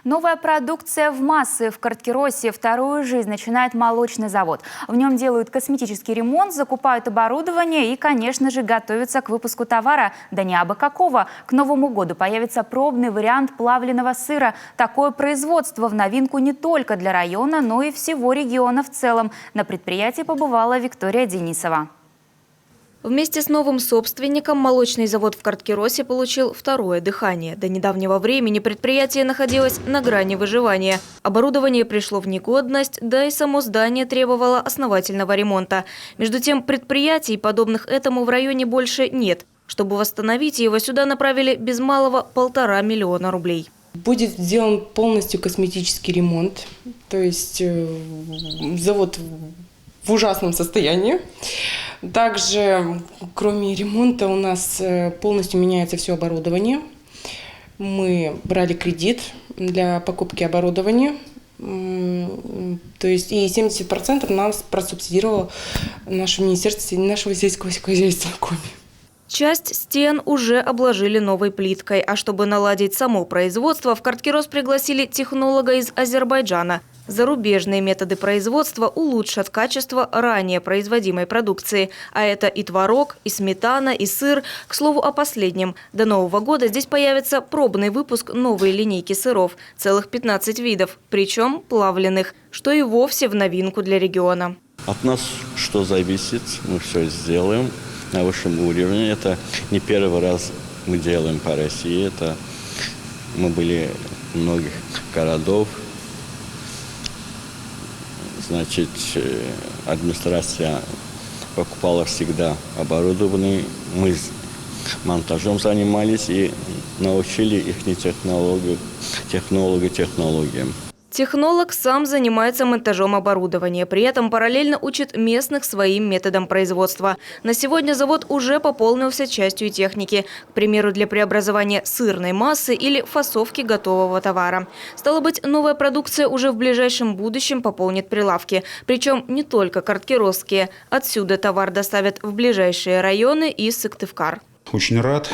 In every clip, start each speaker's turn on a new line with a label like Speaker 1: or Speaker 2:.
Speaker 1: Новая продукция в массы. В Карткиросе вторую жизнь начинает молочный завод. В нем делают косметический ремонт, закупают оборудование и, конечно же, готовятся к выпуску товара. Да не абы какого. К Новому году появится пробный вариант плавленного сыра. Такое производство в новинку не только для района, но и всего региона в целом. На предприятии побывала Виктория Денисова.
Speaker 2: Вместе с новым собственником молочный завод в Карткиросе получил второе дыхание. До недавнего времени предприятие находилось на грани выживания. Оборудование пришло в негодность, да и само здание требовало основательного ремонта. Между тем, предприятий, подобных этому, в районе больше нет. Чтобы восстановить его, сюда направили без малого 1,5 миллиона рублей.
Speaker 3: Будет сделан полностью косметический ремонт, то есть завод в ужасном состоянии. Также, кроме ремонта, у нас полностью меняется все оборудование. Мы брали кредит для покупки оборудования. То есть и 70% нас просубсидировало наше министерство нашего сельского хозяйства.
Speaker 2: Часть стен уже обложили новой плиткой. А чтобы наладить само производство, в Карткирос пригласили технолога из Азербайджана. Зарубежные методы производства улучшат качество ранее производимой продукции. А это и творог, и сметана, и сыр. К слову о последнем. До Нового года здесь появится пробный выпуск новой линейки сыров. Целых 15 видов, причем плавленых, что и вовсе в новинку для региона.
Speaker 4: От нас что зависит, мы все сделаем на высшем уровне. Это не первый раз мы делаем по России. Мы были в многих городах. Значит, администрация покупала всегда оборудование. Мы монтажом занимались и научили их технологиям.
Speaker 2: Технолог сам занимается монтажом оборудования. При этом параллельно учит местных своим методам производства. На сегодня завод уже пополнился частью техники. К примеру, для преобразования сырной массы или фасовки готового товара. Стало быть, новая продукция уже в ближайшем будущем пополнит прилавки. Причем не только карткиросские. Отсюда товар доставят в ближайшие районы и Сыктывкар.
Speaker 5: Очень рад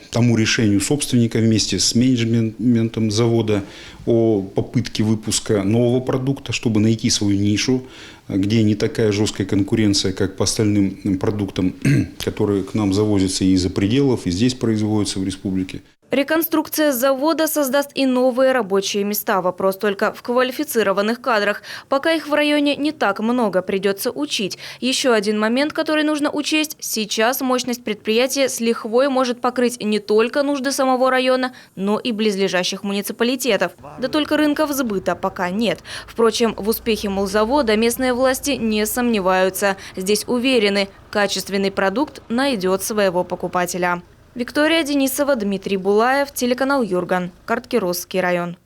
Speaker 5: тому решению собственника вместе с менеджментом завода о попытке выпуска нового продукта, чтобы найти свою нишу, где не такая жесткая конкуренция, как по остальным продуктам, которые к нам завозятся и из-за пределов, и здесь производятся в республике.
Speaker 2: Реконструкция завода создаст и новые рабочие места. Вопрос только в квалифицированных кадрах. Пока их в районе не так много, придется учить. Еще один момент, который нужно учесть. Сейчас мощность предприятия с лихвой может покрыть не только нужды самого района, но и близлежащих муниципалитетов. Да только рынков сбыта пока нет. Впрочем, в успехе молзавода местные власти не сомневаются. Здесь уверены, качественный продукт найдет своего покупателя. Виктория Денисова, Дмитрий Булаев, телеканал Юрган, Карткиросский район.